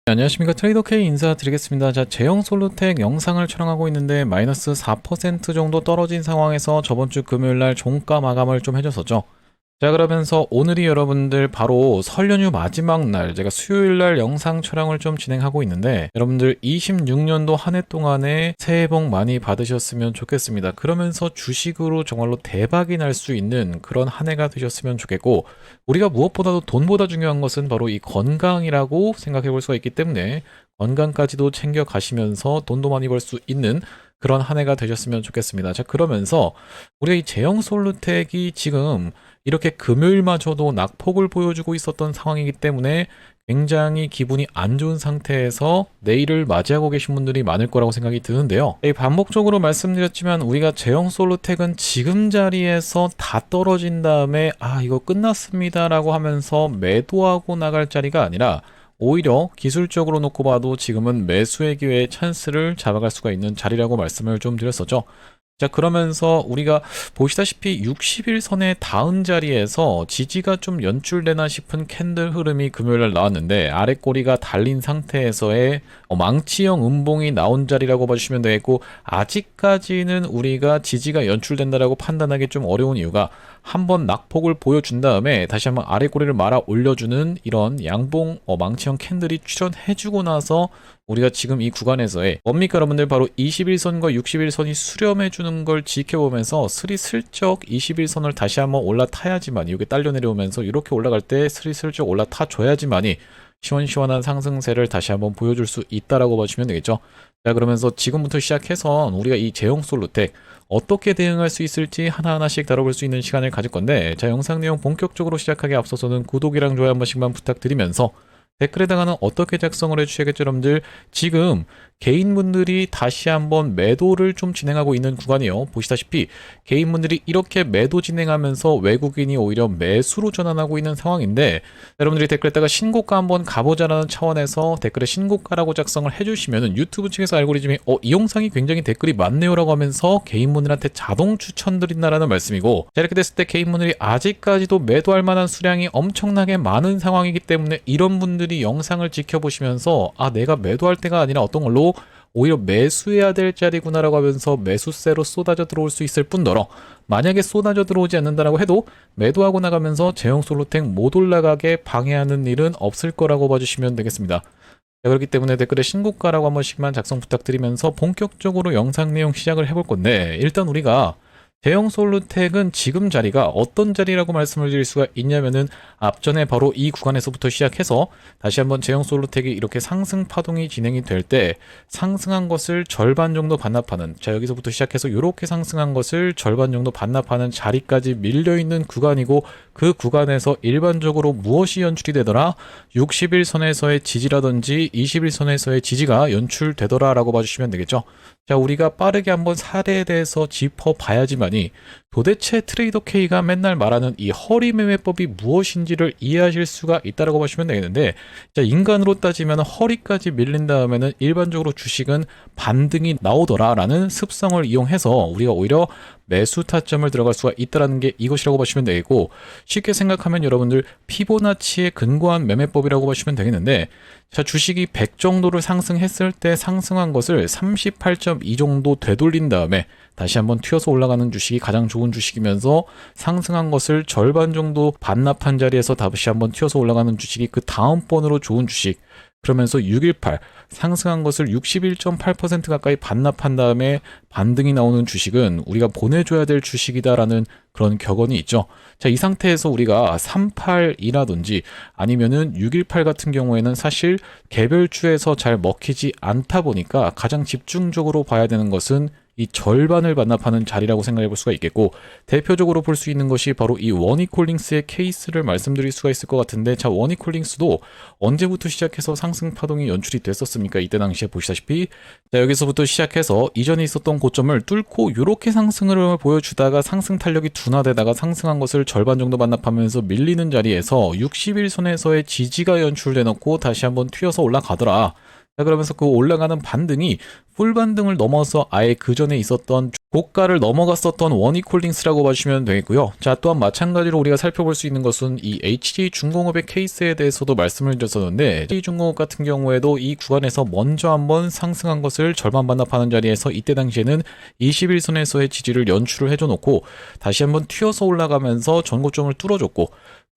네, 안녕하십니까. 트레이더 K 인사드리겠습니다. 자, 제형 솔루텍 영상을 촬영하고 있는데 마이너스 4% 정도 떨어진 상황에서 저번주 금요일날 종가 마감을 좀 해줬었죠. 자, 그러면서 오늘이 여러분들 바로 설 연휴 마지막 날, 제가 수요일날 영상 촬영을 좀 진행하고 있는데 여러분들 26년도 한 해 동안에 새해 복 많이 받으셨으면 좋겠습니다. 그러면서 주식으로 정말로 대박이 날 수 있는 그런 한 해가 되셨으면 좋겠고, 우리가 무엇보다도 돈보다 중요한 것은 바로 이 건강이라고 생각해 볼 수가 있기 때문에 건강까지도 챙겨 가시면서 돈도 많이 벌 수 있는 그런 한 해가 되셨으면 좋겠습니다. 자, 그러면서 우리가 이 제형 솔루텍이 지금 이렇게 금요일마저도 낙폭을 보여주고 있었던 상황이기 때문에 굉장히 기분이 안 좋은 상태에서 내일을 맞이하고 계신 분들이 많을 거라고 생각이 드는데요. 반복적으로 말씀드렸지만 우리가 제형 솔루텍은 지금 자리에서 다 떨어진 다음에 이거 끝났습니다 라고 하면서 매도하고 나갈 자리가 아니라 오히려 기술적으로 놓고 봐도 지금은 매수의 기회의 찬스를 잡아갈 수가 있는 자리라고 말씀을 좀 드렸었죠. 자, 그러면서 우리가 보시다시피 60일선의 다음 자리에서 지지가 좀 연출되나 싶은 캔들 흐름이 금요일날 나왔는데 아래 꼬리가 달린 상태에서의 망치형 음봉이 나온 자리라고 봐주시면 되겠고, 아직까지는 우리가 지지가 연출된다라고 판단하기 좀 어려운 이유가 한번 낙폭을 보여준 다음에 다시 한번 아래 꼬리를 말아 올려주는 이런 양봉 망치형 캔들이 출현해주고 나서 우리가 지금 이 구간에서의 뭡니까 여러분들, 바로 21선과 60일선이 수렴해주는 걸 지켜보면서 슬쩍 21선을 다시 한번 올라타야지만, 이게 딸려 내려오면서 이렇게 올라갈 때 슬쩍 올라타줘야지만이 시원시원한 상승세를 다시 한번 보여줄 수 있다라고 봐주시면 되겠죠. 자, 그러면서 지금부터 시작해서 우리가 이 제형 솔루텍 어떻게 대응할 수 있을지 하나하나씩 다뤄볼 수 있는 시간을 가질 건데, 자, 영상 내용 본격적으로 시작하기 앞서서는 구독이랑 좋아요 한 번씩만 부탁드리면서 댓글에다가는 어떻게 작성을 해주셔야겠죠 여러분들. 지금 개인분들이 다시 한번 매도를 좀 진행하고 있는 구간이에요. 보시다시피 개인분들이 이렇게 매도 진행하면서 외국인이 오히려 매수로 전환하고 있는 상황인데, 여러분들이 댓글에다가 신고가 한번 가보자라는 차원에서 댓글에 신고가라고 작성을 해주시면은 유튜브 측에서 알고리즘이 이 영상이 굉장히 댓글이 많네요 라고 하면서 개인분들한테 자동 추천드린다라는 말씀이고, 자, 이렇게 됐을 때 개인분들이 아직까지도 매도할 만한 수량이 엄청나게 많은 상황이기 때문에 이런 분들이 영상을 지켜보시면서 내가 매도할 때가 아니라 어떤 걸로 오히려 매수해야 될 자리구나라고 하면서 매수세로 쏟아져 들어올 수 있을 뿐더러, 만약에 쏟아져 들어오지 않는다라고 해도 매도하고 나가면서 제형 솔루텍 못 올라가게 방해하는 일은 없을 거라고 봐주시면 되겠습니다. 자, 그렇기 때문에 댓글에 신고가라고 한 번씩만 작성 부탁드리면서 본격적으로 영상 내용 시작을 해볼 건데, 일단 우리가 제형 솔루텍은 지금 자리가 어떤 자리라고 말씀을 드릴 수가 있냐면은 앞전에 바로 이 구간에서부터 시작해서 다시 한번 제형 솔루텍이 이렇게 상승 파동이 진행이 될 때 상승한 것을 절반 정도 반납하는, 자, 여기서부터 시작해서 이렇게 상승한 것을 절반 정도 반납하는 자리까지 밀려있는 구간이고, 그 구간에서 일반적으로 무엇이 연출이 되더라? 60일선에서의 지지라든지 21선에서의 지지가 연출되더라 라고 봐주시면 되겠죠. 자, 우리가 빠르게 한번 사례에 대해서 짚어봐야지만이 도대체 트레이더 K가 맨날 말하는 이 허리 매매법이 무엇인지를 이해하실 수가 있다라고 보시면 되겠는데, 자, 인간으로 따지면 허리까지 밀린 다음에는 일반적으로 주식은 반등이 나오더라라는 습성을 이용해서 우리가 오히려 매수 타점을 들어갈 수가 있다라는 게 이것이라고 보시면 되겠고, 쉽게 생각하면 여러분들 피보나치에 근거한 매매법이라고 보시면 되겠는데, 자, 주식이 100 정도를 상승했을 때 상승한 것을 38.2 정도 되돌린 다음에 다시 한번 튀어서 올라가는 주식이 가장 좋은 주식이면서, 상승한 것을 절반 정도 반납한 자리에서 다시 한번 튀어서 올라가는 주식이 그 다음번으로 좋은 주식, 그러면서 618 상승한 것을 61.8% 가까이 반납한 다음에 반등이 나오는 주식은 우리가 보내줘야 될 주식이다라는 그런 격언이 있죠. 자, 이 상태에서 우리가 38이라든지 아니면은 618 같은 경우에는 사실 개별주에서 잘 먹히지 않다 보니까 가장 집중적으로 봐야 되는 것은 이 절반을 반납하는 자리라고 생각해 볼 수가 있겠고, 대표적으로 볼 수 있는 것이 바로 이 워니콜링스의 케이스를 말씀드릴 수가 있을 것 같은데, 자, 워니콜링스도 언제부터 시작해서 상승 파동이 연출이 됐었습니까? 이때 당시에 보시다시피, 자, 여기서부터 시작해서 이전에 있었던 고점을 뚫고 이렇게 상승을 보여주다가 상승 탄력이 둔화되다가 상승한 것을 절반 정도 반납하면서 밀리는 자리에서 60일선에서의 지지가 연출돼 놓고 다시 한번 튀어서 올라가더라. 자, 그러면서 그 올라가는 반등이 풀 반등을 넘어서 아예 그 전에 있었던 고가를 넘어갔었던 원익홀딩스라고 봐주시면 되겠고요. 자, 또한 마찬가지로 우리가 살펴볼 수 있는 것은 이 HJ중공업의 케이스에 대해서도 말씀을 드렸었는데, HJ중공업 같은 경우에도 이 구간에서 먼저 한번 상승한 것을 절반 반납하는 자리에서 이때 당시에는 21선에서의 지지를 연출을 해줘 놓고 다시 한번 튀어서 올라가면서 전고점을 뚫어줬고,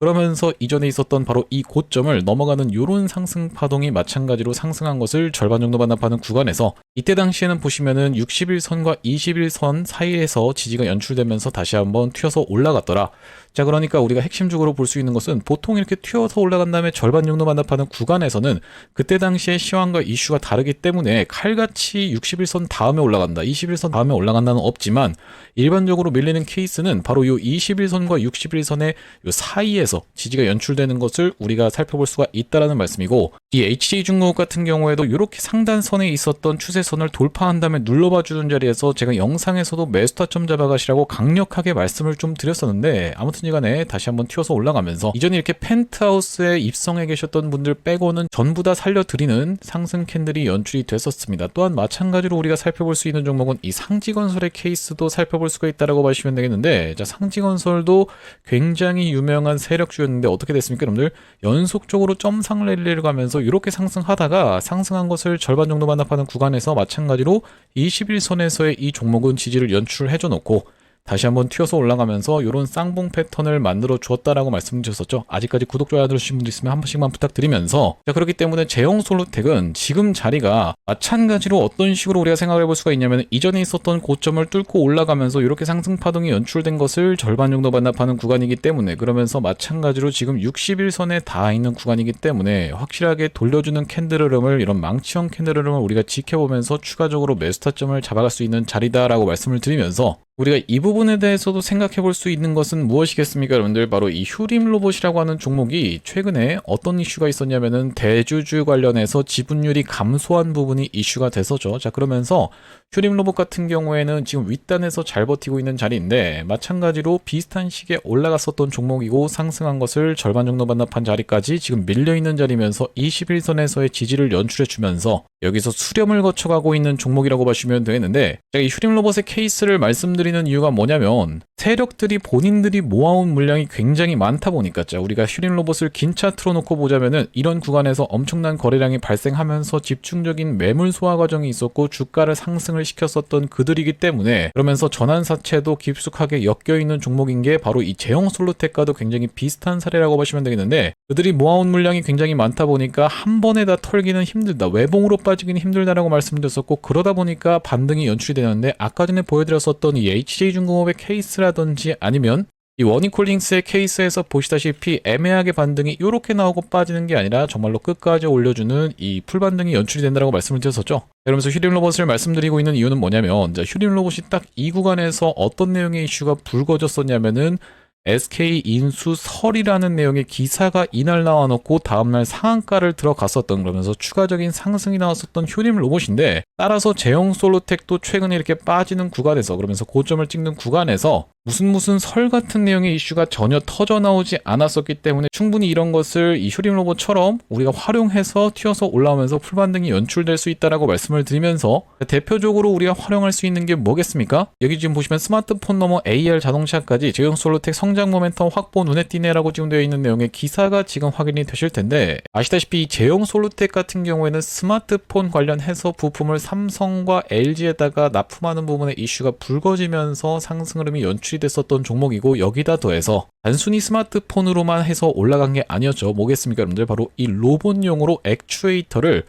그러면서 이전에 있었던 바로 이 고점을 넘어가는 요런 상승 파동이 마찬가지로 상승한 것을 절반 정도 반납하는 구간에서 이때 당시에는 보시면은 61선과 21선 사이에서 지지가 연출되면서 다시 한번 튀어서 올라갔더라. 자, 그러니까 우리가 핵심적으로 볼 수 있는 것은 보통 이렇게 튀어서 올라간 다음에 절반 정도 반납하는 구간에서는 그때 당시의 시황과 이슈가 다르기 때문에 칼같이 61선 다음에 올라간다, 21선 다음에 올라간다는 없지만 일반적으로 밀리는 케이스는 바로 요 21선과 61선의 요 사이에서 지지가 연출되는 것을 우리가 살펴볼 수가 있다라는 말씀이고, 이 HJ중공업 같은 경우에도 이렇게 상단선에 있었던 추세선을 돌파한 다음에 눌러봐 주는 자리에서 제가 영상에서도 매수 타점 잡아가시라고 강력하게 말씀을 좀 드렸었는데, 아무튼 간에 다시 한번 튀어서 올라가면서 이전에 이렇게 펜트하우스에 입성해 계셨던 분들 빼고는 전부 다 살려드리는 상승 캔들이 연출이 됐었습니다. 또한 마찬가지로 우리가 살펴볼 수 있는 종목은 이 상지건설의 케이스도 살펴볼 수가 있다라고 봐주시면 되겠는데, 자, 상지건설도 굉장히 유명한 세력주였는데 어떻게 됐습니까, 여러분들? 연속적으로 점상 랠리를 가면서 이렇게 상승하다가 상승한 것을 절반 정도 반납하는 구간에서 마찬가지로 21선에서의 이 종목은 지지를 연출해줘 놓고 다시 한번 튀어서 올라가면서 이런 쌍봉 패턴을 만들어 주었다라고 말씀드렸었죠. 아직까지 구독, 좋아요 누르신 분들 있으면 한 번씩만 부탁드리면서, 자, 그렇기 때문에 제형솔루텍은 지금 자리가 마찬가지로 어떤 식으로 우리가 생각해 볼 수가 있냐면, 이전에 있었던 고점을 뚫고 올라가면서 이렇게 상승 파동이 연출된 것을 절반 정도 반납하는 구간이기 때문에, 그러면서 마찬가지로 지금 61선에 닿아 있는 구간이기 때문에 확실하게 돌려주는 캔들 흐름을, 이런 망치형 캔들 흐름을 우리가 지켜보면서 추가적으로 매수 타점을 잡아갈 수 있는 자리다라고 말씀을 드리면서, 우리가 이 부분에 대해서도 생각해 볼 수 있는 것은 무엇이겠습니까, 여러분들? 바로 이 휴림로봇이라고 하는 종목이 최근에 어떤 이슈가 있었냐면은 대주주 관련해서 지분율이 감소한 부분이 이슈가 돼서죠. 자, 그러면서 휴림로봇 같은 경우에는 지금 윗단에서 잘 버티고 있는 자리인데, 마찬가지로 비슷한 시기에 올라갔었던 종목이고 상승한 것을 절반 정도 반납한 자리까지 지금 밀려있는 자리면서 21선에서의 지지를 연출해주면서 여기서 수렴을 거쳐가고 있는 종목이라고 보시면 되겠는데, 제가 이 휴림로봇의 케이스를 말씀드리는 이유가 뭐냐면, 세력들이 본인들이 모아온 물량이 굉장히 많다 보니까, 자, 우리가 휴림로봇을 긴 차트로 놓고 보자면은 이런 구간에서 엄청난 거래량이 발생하면서 집중적인 매물 소화 과정이 있었고 주가를 상승을 시켰었던 그들이기 때문에, 그러면서 전환사채도 깊숙하게 엮여있는 종목인 게 바로 이 제형솔루텍과도 굉장히 비슷한 사례라고 보시면 되겠는데, 그들이 모아온 물량이 굉장히 많다 보니까 한 번에 다 털기는 힘들다, 외봉으로 빠지기는 힘들다라고 말씀드렸었고, 그러다 보니까 반등이 연출이 되는데, 아까 전에 보여드렸었던 이 HJ중공업의 케이스라든지 아니면 이 원익홀딩스의 케이스에서 보시다시피 애매하게 반등이 이렇게 나오고 빠지는 게 아니라 정말로 끝까지 올려주는 이 풀반등이 연출이 된다고 말씀을 드렸었죠. 그러면서 휴림로봇을 말씀드리고 있는 이유는 뭐냐면, 휴림로봇이 딱 이 구간에서 어떤 내용의 이슈가 불거졌었냐면은 SK 인수설이라는 내용의 기사가 이날 나와놓고 다음날 상한가를 들어갔었던, 그러면서 추가적인 상승이 나왔었던 휴림로봇인데, 따라서 제형솔루텍도 최근에 이렇게 빠지는 구간에서, 그러면서 고점을 찍는 구간에서 무슨 설 같은 내용의 이슈가 전혀 터져 나오지 않았었기 때문에 충분히 이런 것을 이 휴림로봇처럼 우리가 활용해서 튀어서 올라오면서 풀반등이 연출될 수 있다라고 말씀을 드리면서, 대표적으로 우리가 활용할 수 있는 게 뭐겠습니까? 여기 지금 보시면 스마트폰 넘어 AR 자동차까지 제형솔루텍 성장 모멘텀 확보 눈에 띄네라고 지금 되어 있는 내용의 기사가 지금 확인이 되실 텐데, 아시다시피 제형솔루텍 같은 경우에는 스마트폰 관련해서 부품을 삼성과 LG에다가 납품하는 부분에 이슈가 불거지면서 상승 흐름이 연출이 됐었던 종목이고, 여기다 더해서 단순히 스마트폰으로만 해서 올라간 게 아니었죠. 뭐겠습니까, 여러분들? 바로 이 로봇용으로 액추에이터를,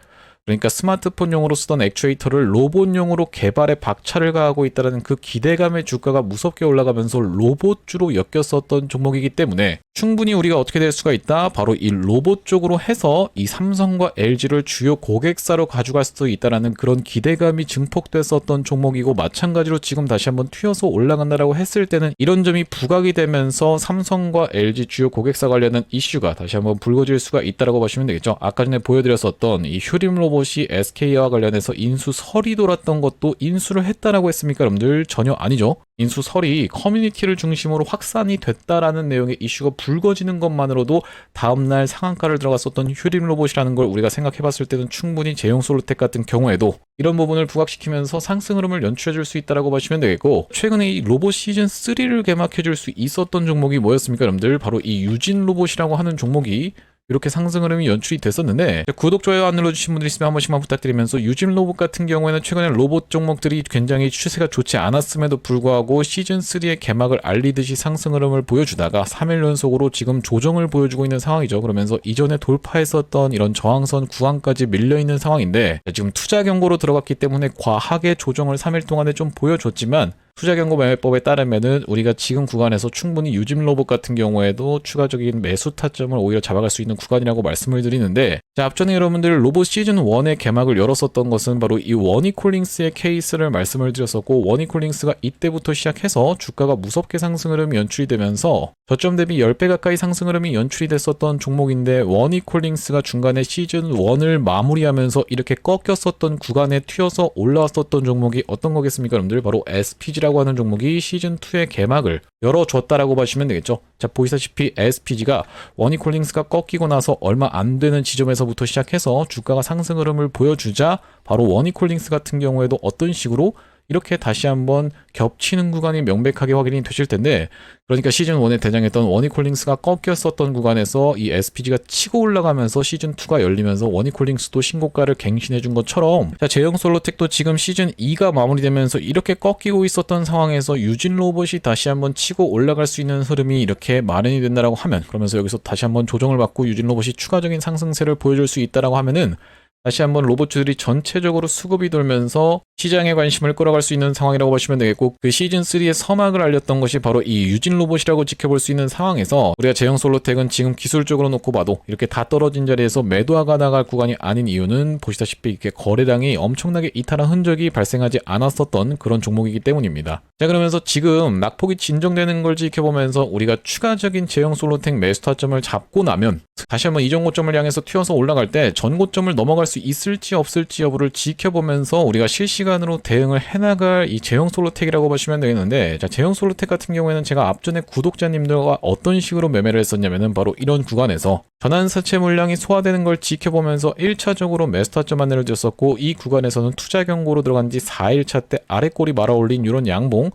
그러니까 스마트폰용으로 쓰던 액추에이터를 로봇용으로 개발에 박차를 가하고 있다는 그 기대감에 주가가 무섭게 올라가면서 로봇주로 엮였었던 종목이기 때문에 충분히 우리가 어떻게 될 수가 있다? 바로 이 로봇 쪽으로 해서 이 삼성과 LG를 주요 고객사로 가져갈 수도 있다는 그런 기대감이 증폭됐었던 종목이고, 마찬가지로 지금 다시 한번 튀어서 올라간다라고 했을 때는 이런 점이 부각이 되면서 삼성과 LG 주요 고객사 관련한 이슈가 다시 한번 불거질 수가 있다라고 보시면 되겠죠. 아까 전에 보여드렸었던 이 휴림로봇 로봇이 SK와 관련해서 인수설이 돌았던 것도 인수를 했다라고 했습니까? 여러분들 전혀 아니죠. 인수설이 커뮤니티를 중심으로 확산이 됐다라는 내용의 이슈가 불거지는 것만으로도 다음날 상한가를 들어갔었던 휴림 로봇이라는 걸 우리가 생각해봤을 때는 충분히 제형솔루텍 같은 경우에도 이런 부분을 부각시키면서 상승 흐름을 연출해줄 수 있다라고 보시면 되겠고, 최근에 이 로봇 시즌 3를 개막해줄 수 있었던 종목이 뭐였습니까? 여러분들 바로 이 유진 로봇이라고 하는 종목이 이렇게 상승 흐름이 연출이 됐었는데, 구독, 좋아요 안 눌러주신 분들 있으면 한 번씩만 부탁드리면서, 유진 로봇 같은 경우에는 최근에 로봇 종목들이 굉장히 추세가 좋지 않았음에도 불구하고 시즌3의 개막을 알리듯이 상승 흐름을 보여주다가 3일 연속으로 지금 조정을 보여주고 있는 상황이죠. 그러면서 이전에 돌파했었던 이런 저항선 구간까지 밀려있는 상황인데, 지금 투자 경고로 들어갔기 때문에 과하게 조정을 3일 동안에 좀 보여줬지만, 투자 경고 매매법에 따르면은 우리가 지금 구간에서 충분히 유진 로봇 같은 경우에도 추가적인 매수 타점을 오히려 잡아갈 수 있는 구간이라고 말씀을 드리는데, 자, 앞전에 여러분들 로봇 시즌 1의 개막을 열었었던 것은 바로 이 워니콜링스의 케이스를 말씀을 드렸었고, 워니콜링스가 이때부터 시작해서 주가가 무섭게 상승 흐름이 연출이 되면서 저점 대비 10배 가까이 상승 흐름이 연출이 됐었던 종목인데, 워니콜링스가 중간에 시즌 1을 마무리하면서 이렇게 꺾였었던 구간에 튀어서 올라왔었던 종목이 어떤 거겠습니까? 여러분들 바로 SPG라고 하는 종목이 시즌2의 개막을 열어줬다라고 보시면 되겠죠. 자, 보시다시피 SPG가 워니콜링스가 꺾이고 나서 얼마 안 되는 지점에서부터 시작해서 주가가 상승 흐름을 보여주자 바로 워니콜링스 같은 경우에도 어떤 식으로 이렇게 다시 한번 겹치는 구간이 명백하게 확인이 되실 텐데, 그러니까 시즌 1에 대장했던 워니콜링스가 꺾였었던 구간에서 이 SPG가 치고 올라가면서 시즌 2가 열리면서 워니콜링스도 신고가를 갱신해 준 것처럼, 자, 제형솔루텍도 지금 시즌 2가 마무리되면서 이렇게 꺾이고 있었던 상황에서 유진 로봇이 다시 한번 치고 올라갈 수 있는 흐름이 이렇게 마련이 된다라고 하면, 그러면서 여기서 다시 한번 조정을 받고 유진 로봇이 추가적인 상승세를 보여줄 수 있다라고 하면은 다시 한번 로봇주들이 전체적으로 수급이 돌면서 시장의 관심을 끌어갈 수 있는 상황이라고 보시면 되겠고, 그 시즌3의 서막을 알렸던 것이 바로 이 유진 로봇이라고 지켜볼 수 있는 상황에서 우리가 제형솔루텍은 지금 기술적으로 놓고 봐도 이렇게 다 떨어진 자리에서 매도하가 나갈 구간이 아닌 이유는 보시다시피 이렇게 거래량이 엄청나게 이탈한 흔적이 발생하지 않았었던 그런 종목이기 때문입니다. 자, 그러면서 지금 낙폭이 진정되는 걸 지켜보면서 우리가 추가적인 제형솔루텍 매수 타점을 잡고 나면 다시 한번 이전 고점을 향해서 튀어서 올라갈 때 전 고점을 넘어갈 수 있을지 없을지 여부를 지켜보면서 우리가 실시간으로 대응을 해나갈 이 제형솔루텍이라고 보시면 되겠는데, 자, 제형솔루텍 같은 경우에는 제가 앞전에 구독자님들과 어떤 식으로 매매를 했었냐면은 바로 이런 구간에서 전환사채 물량이 소화되는 걸 지켜보면서 1차적으로 매수 타점 안내를 드렸었고, 이 구간에서는 투자 경고로 들어간 지 4일차 때 아래꼬리 말아올린 이런 양봉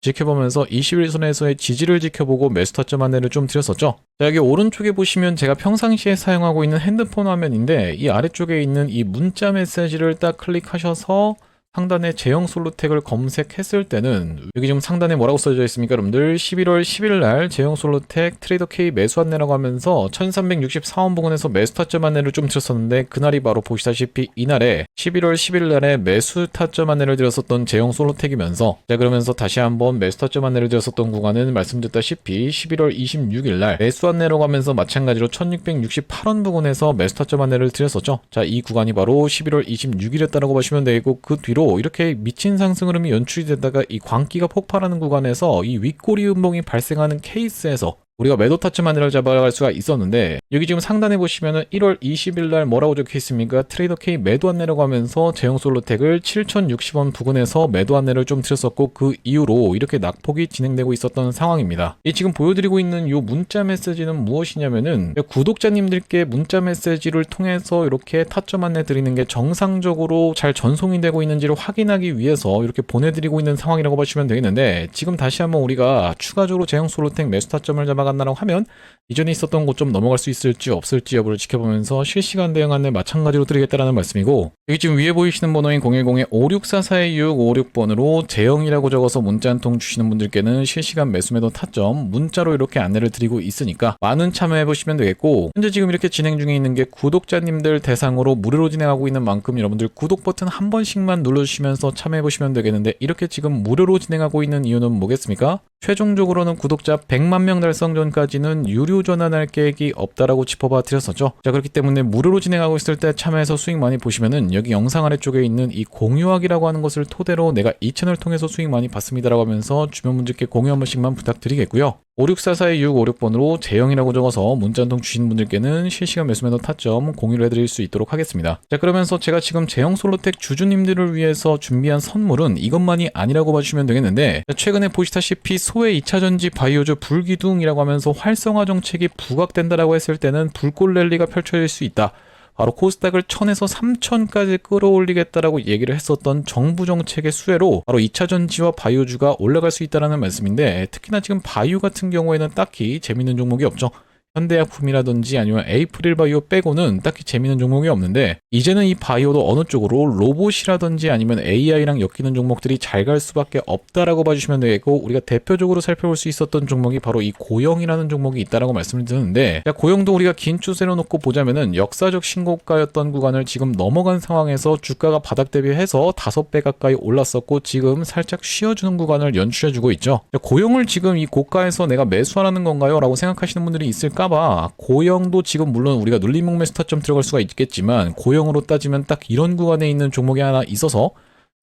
지켜보면서 21선에서의 지지를 지켜보고 매수 타점 안내를 좀 드렸었죠. 자, 여기 오른쪽에 보시면 제가 평상시에 사용하고 있는 핸드폰 화면인데, 이 아래쪽에 있는 이 문자 메시지를 딱 클릭하셔서 상단에 제형솔루텍을 검색했을 때는 여기 지금 상단에 뭐라고 써져 있습니까? 여러분들 11월 10일 날 제형솔루텍 트레이더 K 매수 안내라고 하면서 1364원 부근에서 매수 타점 안내를 좀 드렸었는데, 그날이 바로 보시다시피 이날에 11월 10일 날에 매수 타점 안내를 드렸었던 제형솔루텍이면서, 자, 그러면서 다시 한번 매수 타점 안내를 드렸었던 구간은 말씀드렸다시피 11월 26일 날 매수 안내라고 하면서 마찬가지로 1668원 부근에서 매수 타점 안내를 드렸었죠. 자, 이 구간이 바로 11월 26일이었다라고 보시면 되고, 그 뒤로 이렇게 미친 상승 흐름이 연출이 되다가 이 광기가 폭발하는 구간에서 이 윗꼬리 음봉이 발생하는 케이스에서 우리가 매도 타점 안내를 잡아갈 수가 있었는데, 여기 지금 상단에 보시면은 1월 20일 날 뭐라고 적혀 있습니까? 트레이더 K 매도 안내라고 하면서 제형솔루텍을 7060원 부근에서 매도 안내를 좀 드렸었고, 그 이후로 이렇게 낙폭이 진행되고 있었던 상황입니다. 이 지금 보여드리고 있는 이 문자 메시지는 무엇이냐면은 구독자님들께 문자 메시지를 통해서 이렇게 타점 안내 드리는 게 정상적으로 잘 전송이 되고 있는지를 확인하기 위해서 이렇게 보내드리고 있는 상황이라고 보시면 되겠는데, 지금 다시 한번 우리가 추가적으로 제형솔루텍 매수 타점을 잡아간다고 하면 이전에 있었던 곳 좀 넘어갈 수 있을지 없을지 여부를 지켜보면서 실시간 대응 안내 마찬가지로 드리겠다라는 말씀이고, 여기 지금 위에 보이시는 번호인 010-5644-2656번으로 제형이라고 적어서 문자 한 통 주시는 분들께는 실시간 매수 매도 타점 문자로 이렇게 안내를 드리고 있으니까 많은 참여해 보시면 되겠고, 현재 지금 이렇게 진행 중에 있는 게 구독자님들 대상으로 무료로 진행하고 있는 만큼 여러분들 구독 버튼 한 번씩만 눌러주시면서 참여해 보시면 되겠는데, 이렇게 지금 무료로 진행하고 있는 이유는 뭐겠습니까? 최종적으로는 구독자 100만 명 달성 전까지는 유료 전환할 계획이 없다라고 짚어봐 드렸었죠. 자, 그렇기 때문에 무료로 진행하고 있을 때 참여해서 수익 많이 보시면은 여기 영상 아래쪽에 있는 이 공유하기라고 하는 것을 토대로 내가 이 채널 통해서 수익 많이 받습니다라고 하면서 주변 분들께 공유 한 번씩만 부탁드리겠고요. 5644-2656번으로 재영이라고 적어서 문자 한 통 주신 분들께는 실시간 매수 매도 타점 공유를 해드릴 수 있도록 하겠습니다. 자, 그러면서 제가 지금 재영 솔로텍 주주님들을 위해서 준비한 선물은 이것만이 아니라고 봐주시면 되겠는데, 최근에 보시다시피 소외 2차전지 바이오주 불기둥이라고 하면서 활성화 정책이 부각된다라고 했을 때는 불꽃 랠리가 펼쳐질 수 있다. 바로 코스닥을 1000에서 3000까지 끌어올리겠다라고 얘기를 했었던 정부 정책의 수혜로 바로 2차 전지와 바이오주가 올라갈 수 있다는 말씀인데, 특히나 지금 바이오 같은 경우에는 딱히 재밌는 종목이 없죠. 현대약품이라든지 아니면 에이프릴 바이오 빼고는 딱히 재밌는 종목이 없는데, 이제는 이 바이오도 어느 쪽으로 로봇이라든지 아니면 AI랑 엮이는 종목들이 잘 갈 수밖에 없다라고 봐주시면 되겠고, 우리가 대표적으로 살펴볼 수 있었던 종목이 바로 이 고영이라는 종목이 있다라고 말씀을 드렸는데, 고영도 우리가 긴 추세로 놓고 보자면은 역사적 신고가였던 구간을 지금 넘어간 상황에서 주가가 바닥 대비해서 5배 가까이 올랐었고, 지금 살짝 쉬어주는 구간을 연출해주고 있죠. 고영을 지금 이 고가에서 내가 매수하라는 건가요? 라고 생각하시는 분들이 있을까 봐, 고영도 지금 물론 우리가 눌림목 매수 타점 들어갈 수가 있겠지만, 고영으로 따지면 딱 이런 구간에 있는 종목이 하나 있어서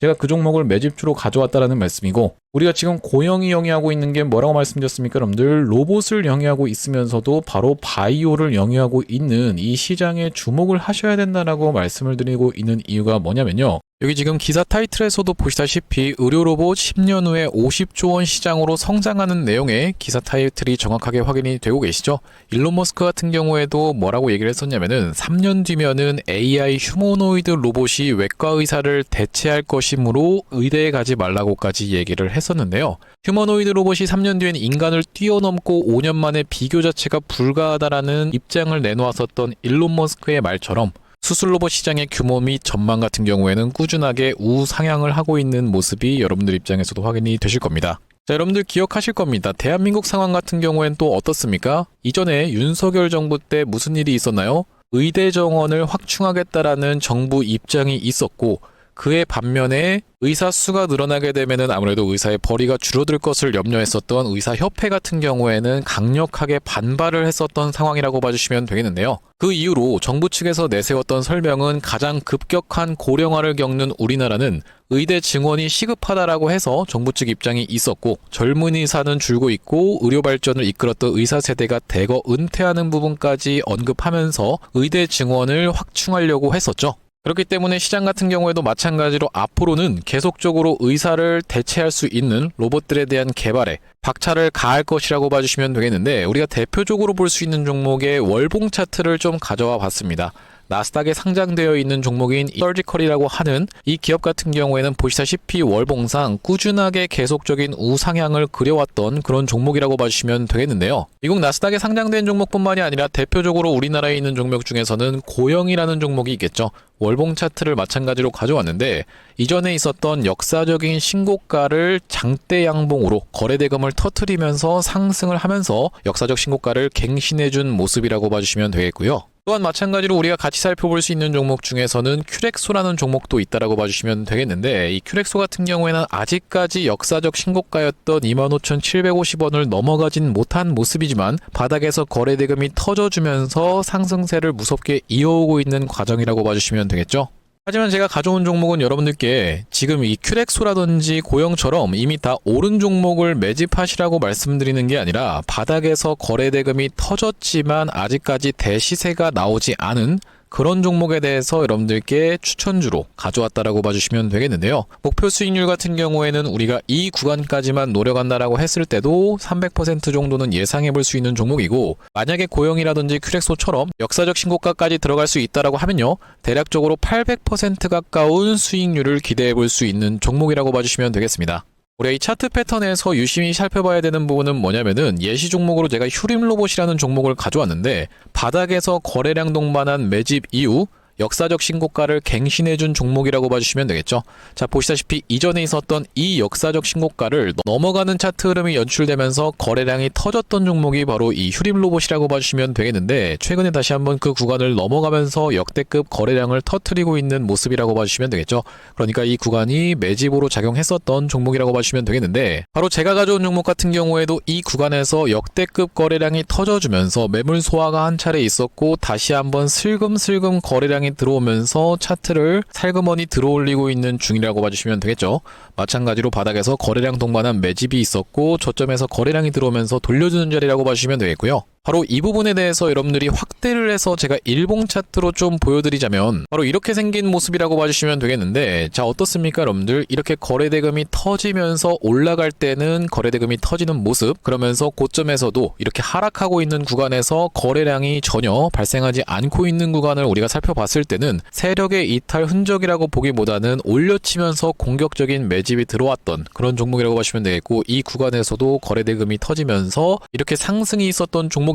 제가 그 종목을 매집주로 가져왔다라는 말씀이고, 우리가 지금 고영이 영위하고 있는 게 뭐라고 말씀드렸습니까? 여러분들, 로봇을 영위하고 있으면서도 바로 바이오를 영위하고 있는 이 시장에 주목을 하셔야 된다라고 말씀을 드리고 있는 이유가 뭐냐면요, 여기 지금 기사 타이틀에서도 보시다시피 의료로봇 10년 후에 50조 원 시장으로 성장하는 내용의 기사 타이틀이 정확하게 확인이 되고 계시죠? 일론 머스크 같은 경우에도 뭐라고 얘기를 했었냐면은 3년 뒤면은 AI 휴머노이드 로봇이 외과 의사를 대체할 것이므로 의대에 가지 말라고까지 얘기를 했었는데요. 휴머노이드 로봇이 3년 뒤엔 인간을 뛰어넘고 5년 만에 비교 자체가 불가하다라는 입장을 내놓았었던 일론 머스크의 말처럼 수술 로봇 시장의 규모 및 전망 같은 경우에는 꾸준하게 우상향을 하고 있는 모습이 여러분들 입장에서도 확인이 되실 겁니다. 자, 여러분들 기억하실 겁니다. 대한민국 상황 같은 경우엔 또 어떻습니까? 이전에 윤석열 정부 때 무슨 일이 있었나요? 의대 정원을 확충하겠다라는 정부 입장이 있었고, 그의 반면에 의사 수가 늘어나게 되면은 아무래도 의사의 벌이가 줄어들 것을 염려했었던 의사협회 같은 경우에는 강력하게 반발을 했었던 상황이라고 봐주시면 되겠는데요. 그 이후로 정부 측에서 내세웠던 설명은 가장 급격한 고령화를 겪는 우리나라는 의대 증원이 시급하다라고 해서 정부 측 입장이 있었고, 젊은 의사는 줄고 있고 의료 발전을 이끌었던 의사 세대가 대거 은퇴하는 부분까지 언급하면서 의대 증원을 확충하려고 했었죠. 그렇기 때문에 시장 같은 경우에도 마찬가지로 앞으로는 계속적으로 의사를 대체할 수 있는 로봇들에 대한 개발에 박차를 가할 것이라고 봐주시면 되겠는데, 우리가 대표적으로 볼 수 있는 종목의 월봉 차트를 좀 가져와 봤습니다. 나스닥에 상장되어 있는 종목인 서지컬이라고 하는 이 기업 같은 경우에는 보시다시피 월봉상 꾸준하게 계속적인 우상향을 그려왔던 그런 종목이라고 봐주시면 되겠는데요. 미국 나스닥에 상장된 종목뿐만이 아니라 대표적으로 우리나라에 있는 종목 중에서는 고영이라는 종목이 있겠죠. 월봉 차트를 마찬가지로 가져왔는데, 이전에 있었던 역사적인 신고가를 장대 양봉으로 거래대금을 터뜨리면서 상승을 하면서 역사적 신고가를 갱신해준 모습이라고 봐주시면 되겠고요. 또한 마찬가지로 우리가 같이 살펴볼 수 있는 종목 중에서는 큐렉소라는 종목도 있다라고 봐주시면 되겠는데, 이 큐렉소 같은 경우에는 아직까지 역사적 신고가였던 25,750원을 넘어가진 못한 모습이지만 바닥에서 거래대금이 터져주면서 상승세를 무섭게 이어오고 있는 과정이라고 봐주시면 되겠죠. 하지만 제가 가져온 종목은 여러분들께 지금 이 큐렉소라든지 고영처럼 이미 다 오른 종목을 매집하시라고 말씀드리는 게 아니라, 바닥에서 거래대금이 터졌지만 아직까지 대시세가 나오지 않은 그런 종목에 대해서 여러분들께 추천주로 가져왔다라고 봐주시면 되겠는데요. 목표 수익률 같은 경우에는 우리가 이 구간까지만 노려간다라고 했을 때도 300% 정도는 예상해 볼 수 있는 종목이고, 만약에 고영이라든지 큐렉소처럼 역사적 신고가까지 들어갈 수 있다라고 하면요, 대략적으로 800% 가까운 수익률을 기대해 볼 수 있는 종목이라고 봐주시면 되겠습니다. 우리가 이 차트 패턴에서 유심히 살펴봐야 되는 부분은 뭐냐면은, 예시 종목으로 제가 휴림로봇이라는 종목을 가져왔는데, 바닥에서 거래량 동반한 매집 이후 역사적 신고가를 갱신해준 종목이라고 봐주시면 되겠죠. 자, 보시다시피 이전에 있었던 이 역사적 신고가를 넘어가는 차트 흐름이 연출되면서 거래량이 터졌던 종목이 바로 이 휴림로봇이라고 봐주시면 되겠는데, 최근에 다시 한번 그 구간을 넘어가면서 역대급 거래량을 터뜨리고 있는 모습이라고 봐주시면 되겠죠. 그러니까 이 구간이 매집으로 작용했었던 종목이라고 봐주시면 되겠는데, 바로 제가 가져온 종목 같은 경우에도 이 구간에서 역대급 거래량이 터져주면서 매물 소화가 한 차례 있었고, 다시 한번 슬금슬금 거래량이 거래량이 들어오면서 차트를 살그머니 들어올리고 있는 중이라고 봐주시면 되겠죠. 마찬가지로 바닥에서 거래량 동반한 매집이 있었고 저점에서 거래량이 들어오면서 돌려주는 자리라고 봐주시면 되겠고요. 바로 이 부분에 대해서 여러분들이 확대를 해서 제가 일봉 차트로 좀 보여드리자면 바로 이렇게 생긴 모습이라고 봐주시면 되겠는데, 자 어떻습니까 여러분들? 이렇게 거래대금이 터지면서 올라갈 때는 거래대금이 터지는 모습, 그러면서 고점에서도 이렇게 하락하고 있는 구간에서 거래량이 전혀 발생하지 않고 있는 구간을 우리가 살펴봤을 때는 세력의 이탈 흔적이라고 보기보다는 올려치면서 공격적인 매집이 들어왔던 그런 종목이라고 보시면 되겠고, 이 구간에서도 거래대금이 터지면서 이렇게 상승이 있었던 종목인데,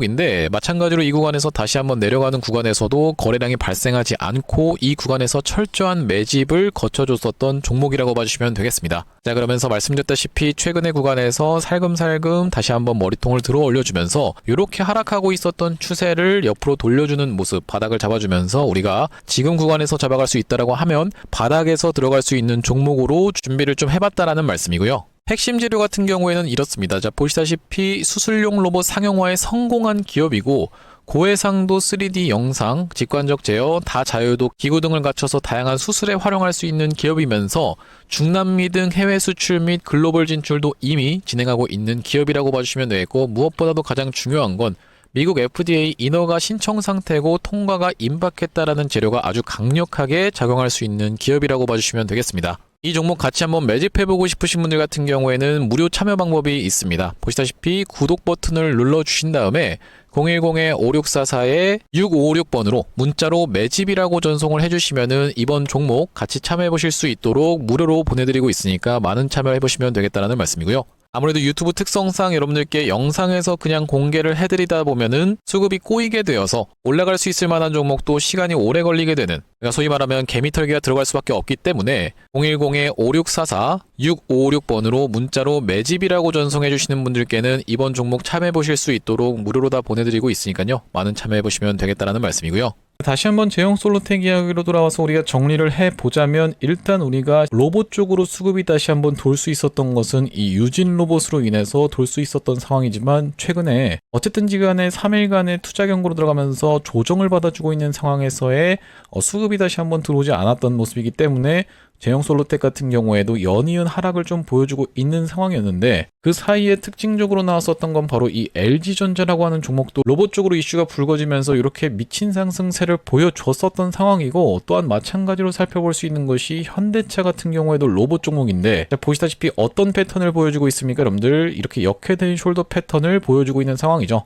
마찬가지로 이 구간에서 다시 한번 내려가는 구간에서도 거래량이 발생하지 않고 이 구간에서 철저한 매집을 거쳐줬었던 종목이라고 봐주시면 되겠습니다. 자 그러면서 말씀드렸다시피 최근의 구간에서 살금살금 다시 한번 머리통을 들어 올려주면서 이렇게 하락하고 있었던 추세를 옆으로 돌려주는 모습, 바닥을 잡아주면서 우리가 지금 구간에서 잡아갈 수 있다라고 하면 바닥에서 들어갈 수 있는 종목으로 준비를 좀 해봤다라는 말씀이고요. 핵심 재료 같은 경우에는 이렇습니다. 자 보시다시피 수술용 로봇 상용화에 성공한 기업이고, 고해상도 3D 영상, 직관적 제어, 다자유도 기구 등을 갖춰서 다양한 수술에 활용할 수 있는 기업이면서 중남미 등 해외 수출 및 글로벌 진출도 이미 진행하고 있는 기업이라고 봐주시면 되겠고, 무엇보다도 가장 중요한 건 미국 FDA 인허가 신청 상태고 통과가 임박했다라는 재료가 아주 강력하게 작용할 수 있는 기업이라고 봐주시면 되겠습니다. 이 종목 같이 한번 매집해보고 싶으신 분들 같은 경우에는 무료 참여 방법이 있습니다. 보시다시피 구독 버튼을 눌러주신 다음에 010-5644-6556번으로 문자로 매집이라고 전송을 해주시면은 이번 종목 같이 참여해보실 수 있도록 무료로 보내드리고 있으니까 많은 참여해보시면 되겠다라는 말씀이고요. 아무래도 유튜브 특성상 여러분들께 영상에서 그냥 공개를 해드리다 보면은 수급이 꼬이게 되어서 올라갈 수 있을 만한 종목도 시간이 오래 걸리게 되는, 그러니까 소위 말하면 개미털기가 들어갈 수밖에 없기 때문에 010-5644-6556번으로 문자로 매집이라고 전송해 주시는 분들께는 이번 종목 참여해 보실 수 있도록 무료로 다 보내드리고 있으니까요. 많은 참여해 보시면 되겠다라는 말씀이고요. 다시 한번 제형 솔로텍 이야기로 돌아와서 우리가 정리를 해보자면, 일단 우리가 로봇 쪽으로 수급이 다시 한번 돌 수 있었던 것은 이 유진 로봇으로 인해서 돌 수 있었던 상황이지만, 최근에 어쨌든지 간에 3일간의 투자 경고로 들어가면서 조정을 받아주고 있는 상황에서의 수급이 다시 한번 들어오지 않았던 모습이기 때문에 제형 솔로텍 같은 경우에도 연이은 하락을 좀 보여주고 있는 상황이었는데, 그 사이에 특징적으로 나왔었던 건 바로 이 LG전자라고 하는 종목도 로봇 쪽으로 이슈가 불거지면서 이렇게 미친 상승세를 보여줬었던 상황이고, 또한 마찬가지로 살펴볼 수 있는 것이 현대차 같은 경우에도 로봇 종목인데, 보시다시피 어떤 패턴을 보여주고 있습니까 여러분들? 이렇게 역회된 숄더 패턴을 보여주고 있는 상황이죠.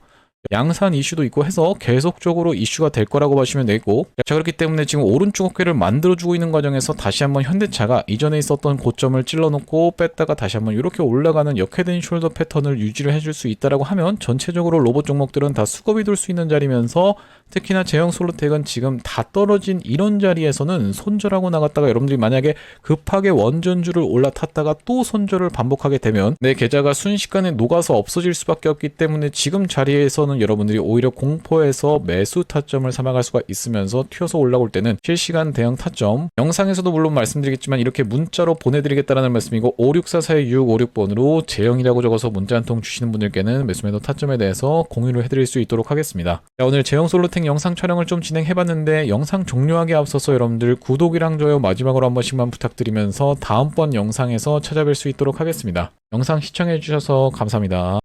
양산 이슈도 있고 해서 계속적으로 이슈가 될 거라고 보시면 되고, 자 그렇기 때문에 지금 오른쪽 어깨를 만들어주고 있는 과정에서 다시 한번 현대차가 이전에 있었던 고점을 찔러놓고 뺐다가 다시 한번 이렇게 올라가는 역회된 숄더 패턴을 유지를 해줄 수 있다라고 하면, 전체적으로 로봇 종목들은 다 수급이 돌 수 있는 자리면서 특히나 제형 솔로텍은 지금 다 떨어진 이런 자리에서는 손절하고 나갔다가 여러분들이 만약에 급하게 원전주를 올라탔다가 또 손절을 반복하게 되면 내 계좌가 순식간에 녹아서 없어질 수밖에 없기 때문에, 지금 자리에서는 여러분들이 오히려 공포에서 매수 타점을 삼아갈 수가 있으면서 튀어서 올라올 때는 실시간 대응 타점, 영상에서도 물론 말씀드리겠지만 이렇게 문자로 보내드리겠다라는 말씀이고, 5644-656번으로 제형이라고 적어서 문자 한 통 주시는 분들께는 매수매도 타점에 대해서 공유를 해드릴 수 있도록 하겠습니다. 자, 오늘 제형 솔로텍 영상 촬영을 좀 진행해봤는데, 영상 종료하기 앞서서 여러분들 구독이랑 좋아요 마지막으로 한 번씩만 부탁드리면서 다음번 영상에서 찾아뵐 수 있도록 하겠습니다. 영상 시청해주셔서 감사합니다.